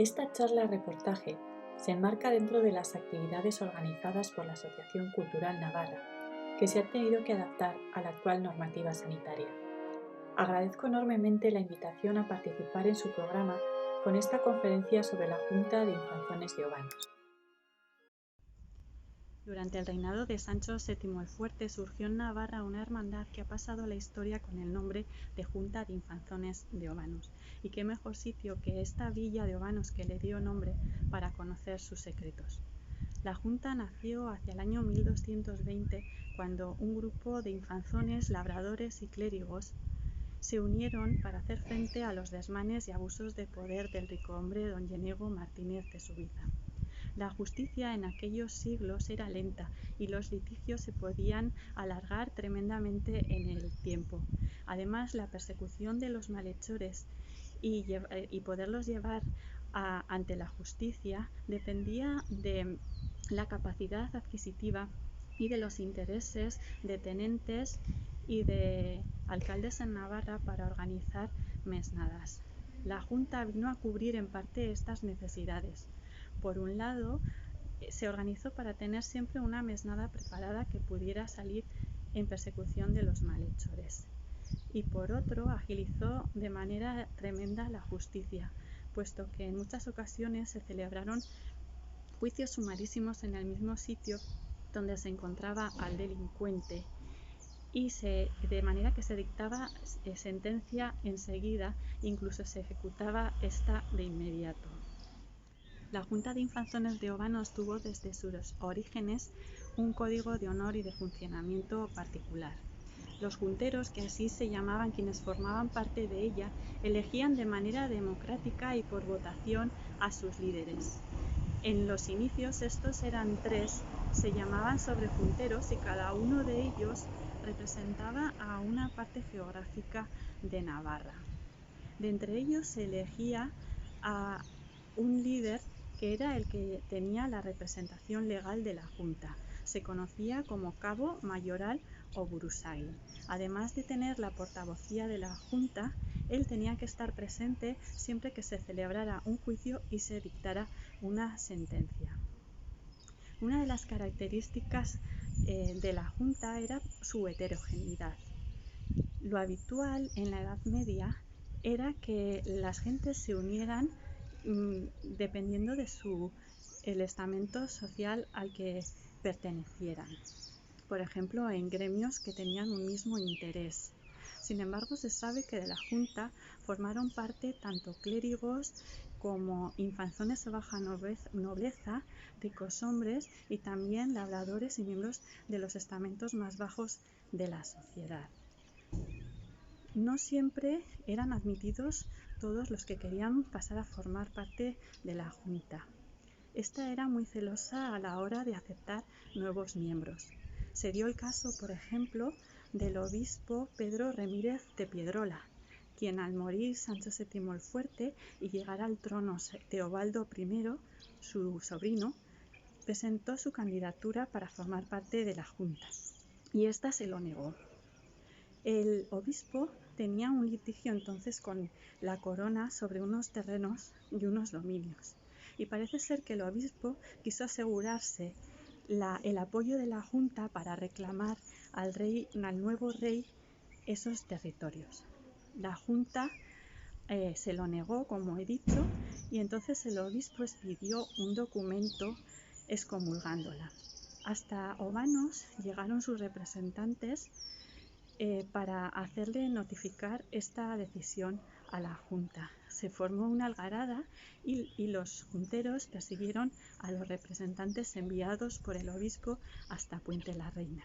Esta charla-reportaje se enmarca dentro de las actividades organizadas por la Asociación Cultural Navarra, que se ha tenido que adaptar a la actual normativa sanitaria. Agradezco enormemente la invitación a participar en su programa con esta conferencia sobre la Junta de Infanzones de Obanos. Durante el reinado de Sancho VII el Fuerte surgió en Navarra una hermandad que ha pasado a la historia con el nombre de Junta de Infanzones de Obanos. Y qué mejor sitio que esta villa de Obanos que le dio nombre para conocer sus secretos. La Junta nació hacia el año 1220, cuando un grupo de infanzones, labradores y clérigos se unieron para hacer frente a los desmanes y abusos de poder del rico hombre don Yenego Martínez de Subiza. La justicia en aquellos siglos era lenta y los litigios se podían alargar tremendamente en el tiempo. Además, la persecución de los malhechores y poderlos llevar ante la justicia dependía de la capacidad adquisitiva y de los intereses de tenentes y de alcaldes en Navarra para organizar mesnadas. La Junta vino a cubrir en parte estas necesidades. Por un lado, se organizó para tener siempre una mesnada preparada que pudiera salir en persecución de los malhechores. Y por otro, agilizó de manera tremenda la justicia, puesto que en muchas ocasiones se celebraron juicios sumarísimos en el mismo sitio donde se encontraba al delincuente, y de manera que se dictaba sentencia enseguida, incluso se ejecutaba esta de inmediato. La Junta de Infanzones de Obanos tuvo desde sus orígenes un código de honor y de funcionamiento particular. Los junteros, que así se llamaban quienes formaban parte de ella, elegían de manera democrática y por votación a sus líderes. En los inicios estos eran 3, se llamaban sobrejunteros y cada uno de ellos representaba a una parte geográfica de Navarra. De entre ellos se elegía a un líder que era el que tenía la representación legal de la Junta. Se conocía como cabo, mayoral o burusagui. Además de tener la portavocía de la Junta, él tenía que estar presente siempre que se celebrara un juicio y se dictara una sentencia. Una de las características de la Junta era su heterogeneidad. Lo habitual en la Edad Media era que las gentes se unieran dependiendo de el estamento social al que pertenecieran. Por ejemplo, en gremios que tenían un mismo interés. Sin embargo, se sabe que de la Junta formaron parte tanto clérigos como infanzones de baja nobleza, ricos hombres y también labradores y miembros de los estamentos más bajos de la sociedad. No siempre eran admitidos todos los que querían pasar a formar parte de la Junta. Esta era muy celosa a la hora de aceptar nuevos miembros. Se dio el caso, por ejemplo, del obispo Pedro Remírez de Piedrola, quien al morir Sancho VII el Fuerte y llegar al trono Teobaldo I, su sobrino, presentó su candidatura para formar parte de la Junta, y ésta se lo negó. El obispo tenía un litigio entonces con la corona sobre unos terrenos y unos dominios, y parece ser que el obispo quiso asegurarse el apoyo de la Junta para reclamar al nuevo rey esos territorios. La Junta se lo negó, como he dicho, y entonces el obispo expidió un documento excomulgándola. Hasta Obanos llegaron sus representantes para hacerle notificar esta decisión a la Junta. Se formó una algarada y los junteros persiguieron a los representantes enviados por el obispo hasta Puente la Reina.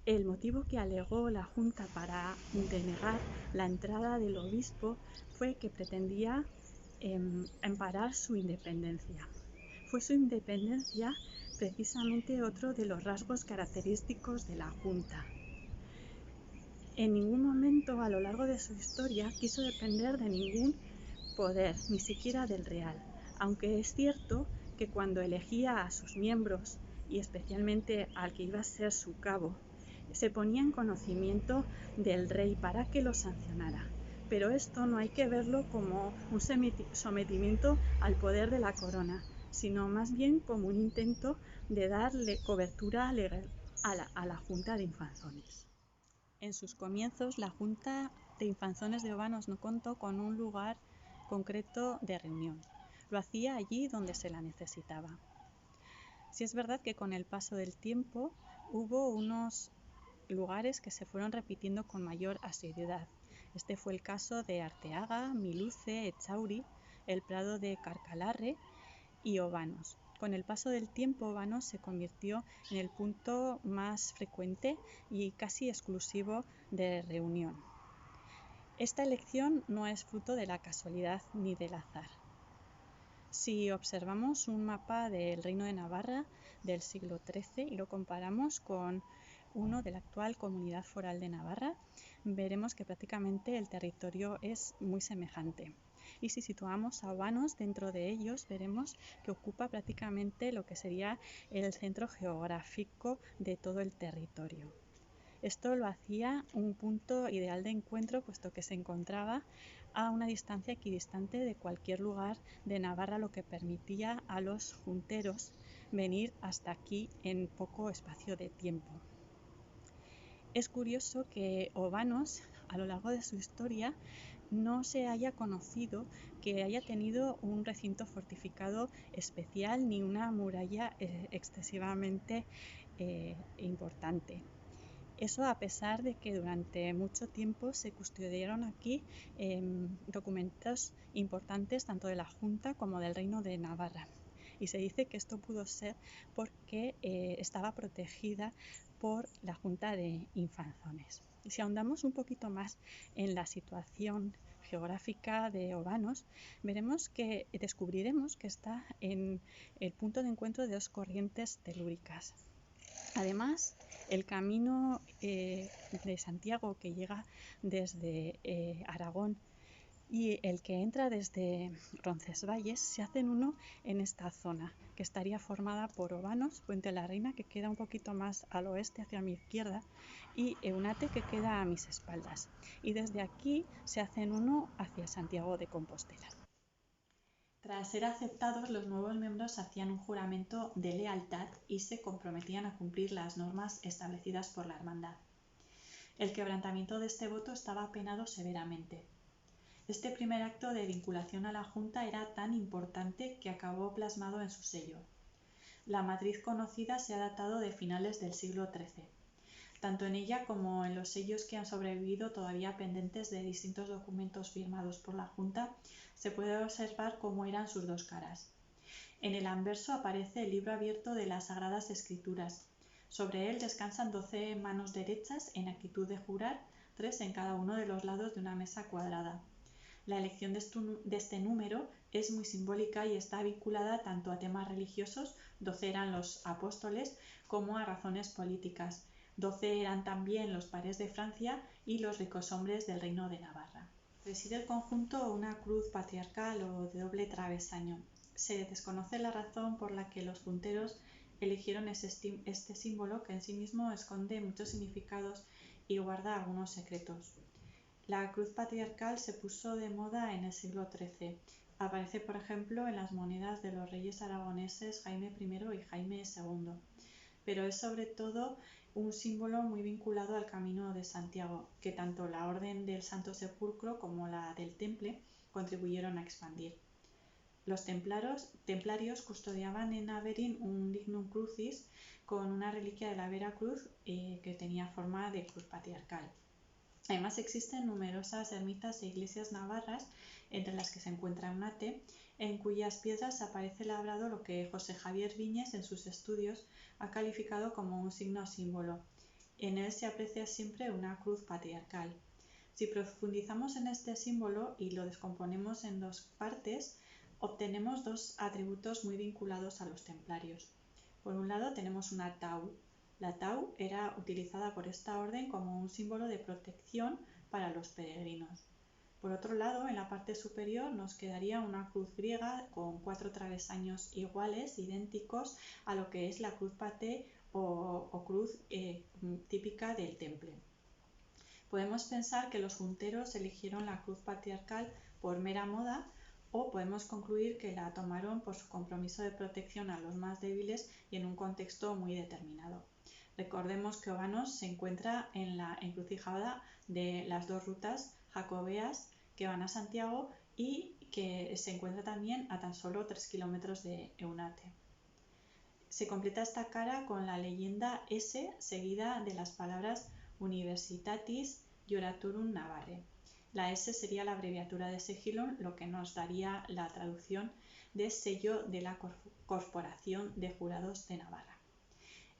El motivo que alegó la Junta para denegar la entrada del obispo fue que pretendía amparar su independencia. Fue su independencia precisamente otro de los rasgos característicos de la Junta. En ningún momento a lo largo de su historia quiso depender de ningún poder, ni siquiera del real, aunque es cierto que cuando elegía a sus miembros, y especialmente al que iba a ser su cabo, se ponía en conocimiento del rey para que lo sancionara. Pero esto no hay que verlo como un sometimiento al poder de la corona, sino más bien como un intento de darle cobertura legal a la Junta de Infanzones. En sus comienzos, la Junta de Infanzones de Obanos no contó con un lugar concreto de reunión. Lo hacía allí donde se la necesitaba. Sí es verdad que con el paso del tiempo hubo unos lugares que se fueron repitiendo con mayor asiduidad. Este fue el caso de Arteaga, Miluce, Echauri, el Prado de Carcalarre y Obanos. Con el paso del tiempo, Obanos se convirtió en el punto más frecuente y casi exclusivo de reunión. Esta elección no es fruto de la casualidad ni del azar. Si observamos un mapa del Reino de Navarra del siglo XIII y lo comparamos con uno de la actual Comunidad Foral de Navarra, veremos que prácticamente el territorio es muy semejante. Y si situamos a Obanos dentro de ellos, veremos que ocupa prácticamente lo que sería el centro geográfico de todo el territorio. Esto lo hacía un punto ideal de encuentro, puesto que se encontraba a una distancia equidistante de cualquier lugar de Navarra, lo que permitía a los junteros venir hasta aquí en poco espacio de tiempo. Es curioso que Obanos, a lo largo de su historia, no se haya conocido que haya tenido un recinto fortificado especial ni una muralla excesivamente importante. Eso a pesar de que durante mucho tiempo se custodiaron aquí documentos importantes tanto de la Junta como del Reino de Navarra. Y se dice que esto pudo ser porque estaba protegida por la Junta de Infanzones. Y si ahondamos un poquito más en la situación geográfica de Obanos, descubriremos que está en el punto de encuentro de dos corrientes telúricas. Además, el camino de Santiago que llega desde Aragón y el que entra desde Roncesvalles se hacen uno en esta zona, que estaría formada por Obanos, Puente la Reina, que queda un poquito más al oeste hacia mi izquierda, y Eunate, que queda a mis espaldas. Y desde aquí se hacen uno hacia Santiago de Compostela. Tras ser aceptados, los nuevos miembros hacían un juramento de lealtad y se comprometían a cumplir las normas establecidas por la hermandad. El quebrantamiento de este voto estaba penado severamente. Este primer acto de vinculación a la Junta era tan importante que acabó plasmado en su sello. La matriz conocida se ha datado de finales del siglo XIII. Tanto en ella como en los sellos que han sobrevivido todavía pendientes de distintos documentos firmados por la Junta, se puede observar cómo eran sus dos caras. En el anverso aparece el libro abierto de las Sagradas Escrituras. Sobre él descansan 12 manos derechas en actitud de jurar, 3 en cada uno de los lados de una mesa cuadrada. La elección de este número es muy simbólica y está vinculada tanto a temas religiosos, 12 eran los apóstoles, como a razones políticas. 12 eran también los pares de Francia y los ricos hombres del Reino de Navarra. Preside el conjunto una cruz patriarcal o de doble travesaño. Se desconoce la razón por la que los junteros eligieron este símbolo, que en sí mismo esconde muchos significados y guarda algunos secretos. La cruz patriarcal se puso de moda en el siglo XIII. Aparece, por ejemplo, en las monedas de los reyes aragoneses Jaime I y Jaime II. Pero es sobre todo un símbolo muy vinculado al Camino de Santiago, que tanto la Orden del Santo Sepulcro como la del Temple contribuyeron a expandir. Los templarios custodiaban en Averín un lignum crucis con una reliquia de la Vera Cruz que tenía forma de cruz patriarcal. Además existen numerosas ermitas e iglesias navarras, entre las que se encuentra Eunate, en cuyas piedras aparece labrado lo que José Javier Viñes en sus estudios ha calificado como un signo símbolo. En él se aprecia siempre una cruz patriarcal. Si profundizamos en este símbolo y lo descomponemos en dos partes, obtenemos dos atributos muy vinculados a los templarios. Por un lado tenemos una tau. La tau era utilizada por esta orden como un símbolo de protección para los peregrinos. Por otro lado, en la parte superior nos quedaría una cruz griega con 4 travesaños iguales, idénticos a lo que es la cruz paté o cruz típica del temple. Podemos pensar que los junteros eligieron la cruz patriarcal por mera moda, o podemos concluir que la tomaron por su compromiso de protección a los más débiles y en un contexto muy determinado. Recordemos que Obanos se encuentra en la encrucijada de las dos rutas jacobeas que van a Santiago y que se encuentra también a tan solo 3 kilómetros de Eunate. Se completa esta cara con la leyenda S seguida de las palabras Universitatis Iuraturum Navarrae. La S sería la abreviatura de Sigillum, lo que nos daría la traducción de sello de la Corporación de Jurados de Navarra.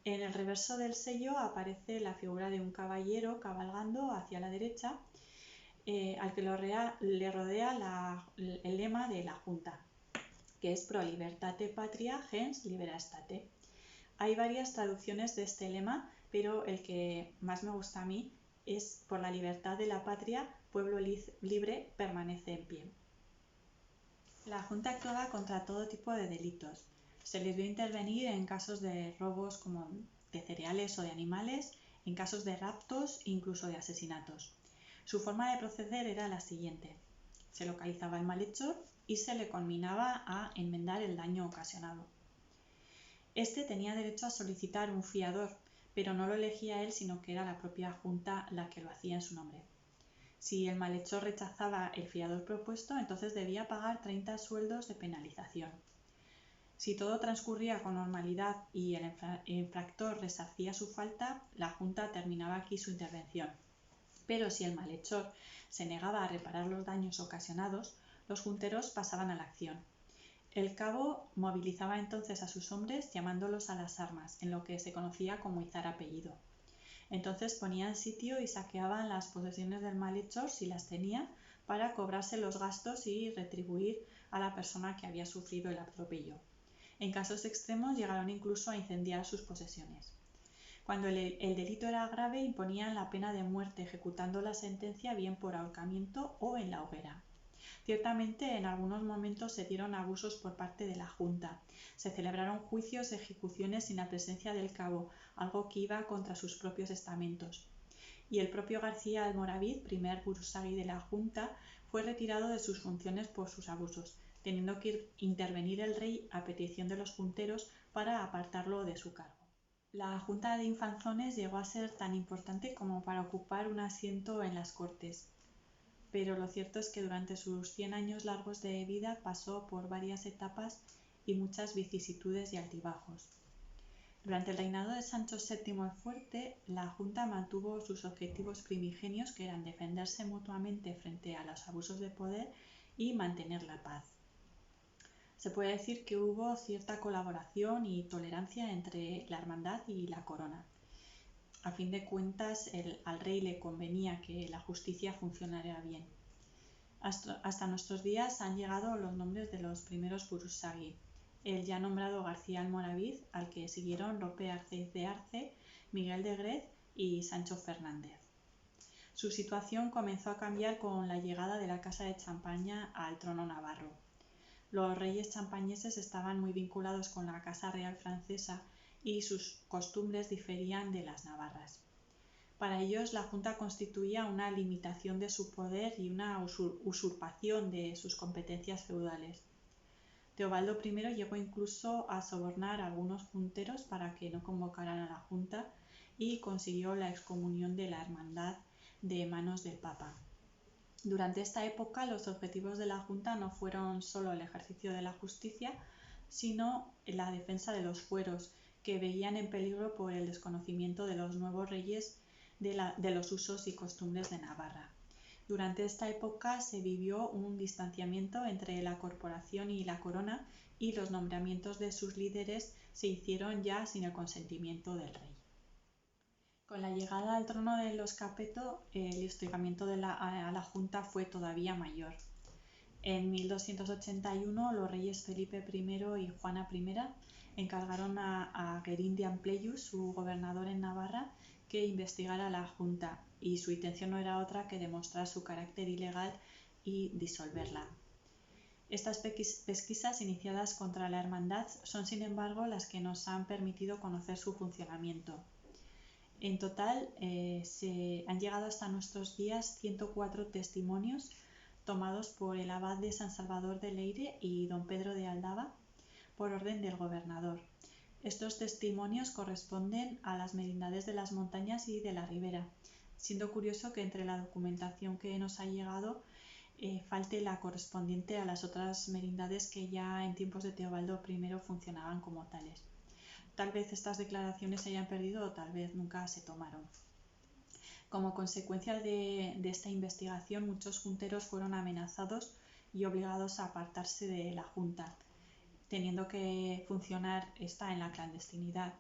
En el reverso del sello aparece la figura de un caballero cabalgando hacia la derecha, al que le rodea el lema de la Junta, que es Pro Libertate Patria Gens Libera State. Hay varias traducciones de este lema, pero el que más me gusta a mí es: por la libertad de la patria, pueblo libre permanece en pie. La Junta actuaba contra todo tipo de delitos. Se les vio intervenir en casos de robos como de cereales o de animales, en casos de raptos e incluso de asesinatos. Su forma de proceder era la siguiente: se localizaba el malhechor y se le conminaba a enmendar el daño ocasionado. Este tenía derecho a solicitar un fiador, pero no lo elegía él, sino que era la propia Junta la que lo hacía en su nombre. Si el malhechor rechazaba el fiador propuesto, entonces debía pagar 30 sueldos de penalización. Si todo transcurría con normalidad y el infractor resarcía su falta, la Junta terminaba aquí su intervención. Pero si el malhechor se negaba a reparar los daños ocasionados, los junteros pasaban a la acción. El cabo movilizaba entonces a sus hombres llamándolos a las armas, en lo que se conocía como izar apellido. Entonces ponían sitio y saqueaban las posesiones del malhechor si las tenía, para cobrarse los gastos y retribuir a la persona que había sufrido el atropello. En casos extremos llegaron incluso a incendiar sus posesiones. Cuando el delito era grave, imponían la pena de muerte, ejecutando la sentencia bien por ahorcamiento o en la hoguera. Ciertamente, en algunos momentos se dieron abusos por parte de la Junta. Se celebraron juicios y ejecuciones sin la presencia del cabo, algo que iba contra sus propios estamentos. Y el propio García Almoravid, primer burusagi de la Junta, fue retirado de sus funciones por sus abusos, teniendo que intervenir el rey a petición de los junteros para apartarlo de su cargo. La Junta de Infanzones llegó a ser tan importante como para ocupar un asiento en las Cortes, pero lo cierto es que durante sus 100 años largos de vida pasó por varias etapas y muchas vicisitudes y altibajos. Durante el reinado de Sancho VII el Fuerte, la Junta mantuvo sus objetivos primigenios, que eran defenderse mutuamente frente a los abusos de poder y mantener la paz. Se puede decir que hubo cierta colaboración y tolerancia entre la hermandad y la corona. A fin de cuentas, al rey le convenía que la justicia funcionara bien. Hasta nuestros días han llegado los nombres de los primeros burusagi: el ya nombrado García Almoravid, al que siguieron Lope Arceiz de Arce, Miguel de Grez y Sancho Fernández. Su situación comenzó a cambiar con la llegada de la Casa de Champaña al trono navarro. Los reyes champañeses estaban muy vinculados con la Casa Real francesa y sus costumbres diferían de las navarras. Para ellos, la Junta constituía una limitación de su poder y una usurpación de sus competencias feudales. Teobaldo I llegó incluso a sobornar a algunos junteros para que no convocaran a la Junta y consiguió la excomunión de la hermandad de manos del Papa. Durante esta época, los objetivos de la Junta no fueron solo el ejercicio de la justicia, sino la defensa de los fueros, que veían en peligro por el desconocimiento de los nuevos reyes de los usos y costumbres de Navarra. Durante esta época se vivió un distanciamiento entre la corporación y la corona, y los nombramientos de sus líderes se hicieron ya sin el consentimiento del rey. Con la llegada al trono de los Capeto, el hostigamiento a la Junta fue todavía mayor. En 1281, los reyes Felipe I y Juana I encargaron a Guerín de Ampleyus, su gobernador en Navarra, que investigara a la Junta, y su intención no era otra que demostrar su carácter ilegal y disolverla. Estas pesquisas iniciadas contra la hermandad son, sin embargo, las que nos han permitido conocer su funcionamiento. En total se han llegado hasta nuestros días 104 testimonios tomados por el abad de San Salvador de Leyre y don Pedro de Aldaba por orden del gobernador. Estos testimonios corresponden a las merindades de las montañas y de la ribera, siendo curioso que entre la documentación que nos ha llegado falte la correspondiente a las otras merindades que ya en tiempos de Teobaldo I funcionaban como tales. Tal vez estas declaraciones se hayan perdido o tal vez nunca se tomaron. Como consecuencia de esta investigación, muchos junteros fueron amenazados y obligados a apartarse de la Junta, teniendo que funcionar esta en la clandestinidad,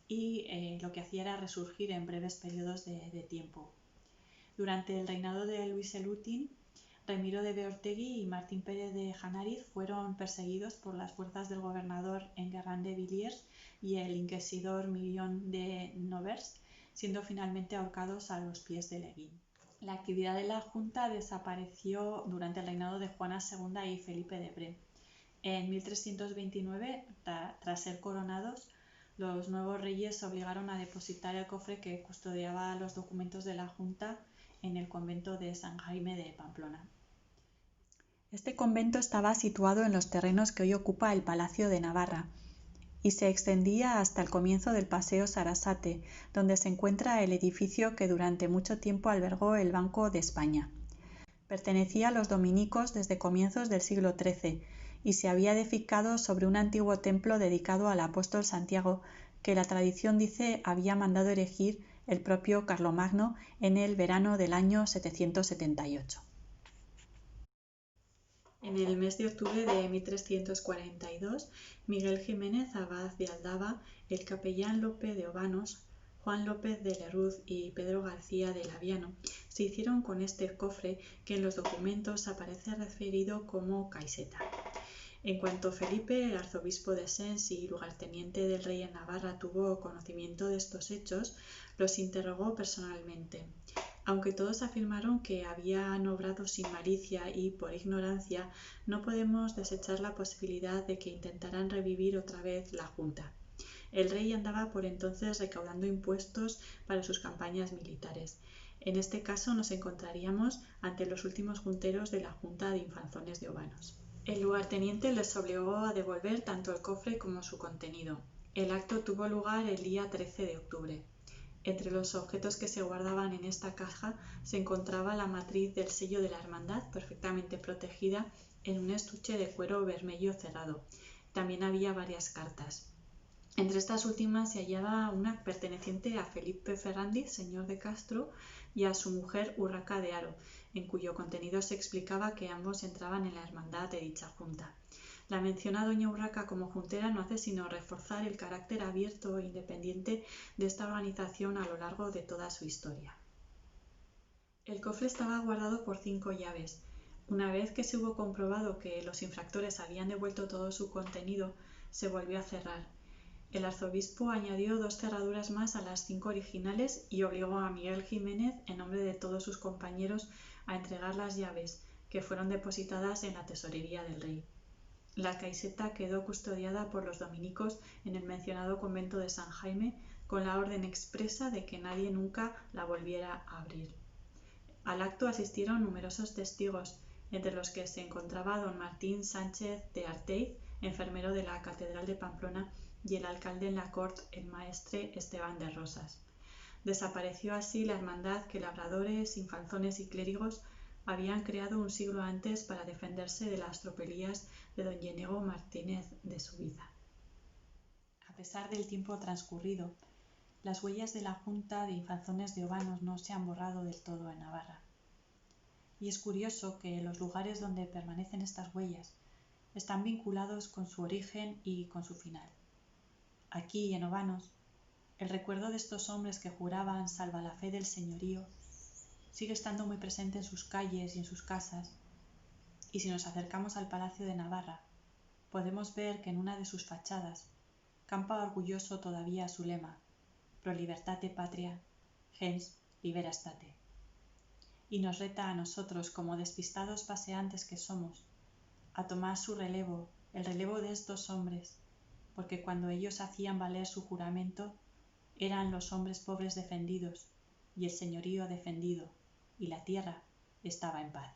y lo que hacía era resurgir en breves periodos de tiempo. Durante el reinado de Luis el Útil, Remiro de Beortegui y Martín Pérez de Janariz fueron perseguidos por las fuerzas del gobernador Enguerrán de Villiers y el inquisidor Millón de Novers, siendo finalmente ahorcados a los pies de Leguín. La actividad de la Junta desapareció durante el reinado de Juana II y Felipe de Bret. En 1329, tras ser coronados, los nuevos reyes obligaron a depositar el cofre que custodiaba los documentos de la Junta en el convento de San Jaime de Pamplona. Este convento estaba situado en los terrenos que hoy ocupa el Palacio de Navarra y se extendía hasta el comienzo del Paseo Sarasate, donde se encuentra el edificio que durante mucho tiempo albergó el Banco de España. Pertenecía a los dominicos desde comienzos del siglo XIII y se había edificado sobre un antiguo templo dedicado al apóstol Santiago, que la tradición dice había mandado erigir el propio Carlomagno en el verano del año 778. En el mes de octubre de 1342, Miguel Jiménez, abad de Aldaba, el capellán Lope de Obanos, Juan López de Lerruz y Pedro García de Laviano se hicieron con este cofre que en los documentos aparece referido como caiseta. En cuanto Felipe, el arzobispo de Sens y lugarteniente del rey en Navarra, tuvo conocimiento de estos hechos, los interrogó personalmente. Aunque todos afirmaron que habían obrado sin malicia y por ignorancia, no podemos desechar la posibilidad de que intentaran revivir otra vez la Junta. El rey andaba por entonces recaudando impuestos para sus campañas militares. En este caso nos encontraríamos ante los últimos junteros de la Junta de Infanzones de Obanos. El lugarteniente les obligó a devolver tanto el cofre como su contenido. El acto tuvo lugar el día 13 de octubre. Entre los objetos que se guardaban en esta caja se encontraba la matriz del sello de la hermandad, perfectamente protegida en un estuche de cuero vermelho cerrado. También había varias cartas. Entre estas últimas se hallaba una perteneciente a Felipe Ferrandiz, señor de Castro, y a su mujer Urraca de Haro, en cuyo contenido se explicaba que ambos entraban en la hermandad de dicha junta. La menciona doña Urraca como juntera no hace sino reforzar el carácter abierto e independiente de esta organización a lo largo de toda su historia. El cofre estaba guardado por 5 llaves. Una vez que se hubo comprobado que los infractores habían devuelto todo su contenido, se volvió a cerrar. El arzobispo añadió 2 cerraduras más a las 5 originales y obligó a Miguel Jiménez, en nombre de todos sus compañeros, a entregar las llaves, que fueron depositadas en la tesorería del rey. La caiseta quedó custodiada por los dominicos en el mencionado convento de San Jaime, con la orden expresa de que nadie nunca la volviera a abrir. Al acto asistieron numerosos testigos, entre los que se encontraba don Martín Sánchez de Arteiz, enfermero de la Catedral de Pamplona, y el alcalde en la corte, el maestre Esteban de Rosas. Desapareció así la hermandad que labradores, infanzones y clérigos habían creado un siglo antes para defenderse de las tropelías de don Yenego Martínez de Subiza. A pesar del tiempo transcurrido, las huellas de la Junta de Infanzones de Obanos no se han borrado del todo en Navarra. Y es curioso que los lugares donde permanecen estas huellas están vinculados con su origen y con su final. Aquí, en Obanos, el recuerdo de estos hombres que juraban salva la fe del señorío sigue estando muy presente en sus calles y en sus casas, y si nos acercamos al Palacio de Navarra, podemos ver que en una de sus fachadas campa orgulloso todavía su lema, Pro libertate patria, gens libera state, y nos reta a nosotros, como despistados paseantes que somos, a tomar su relevo, el relevo de estos hombres, porque cuando ellos hacían valer su juramento, Eran los hombres pobres defendidos, y el señorío defendido, y la tierra estaba en paz.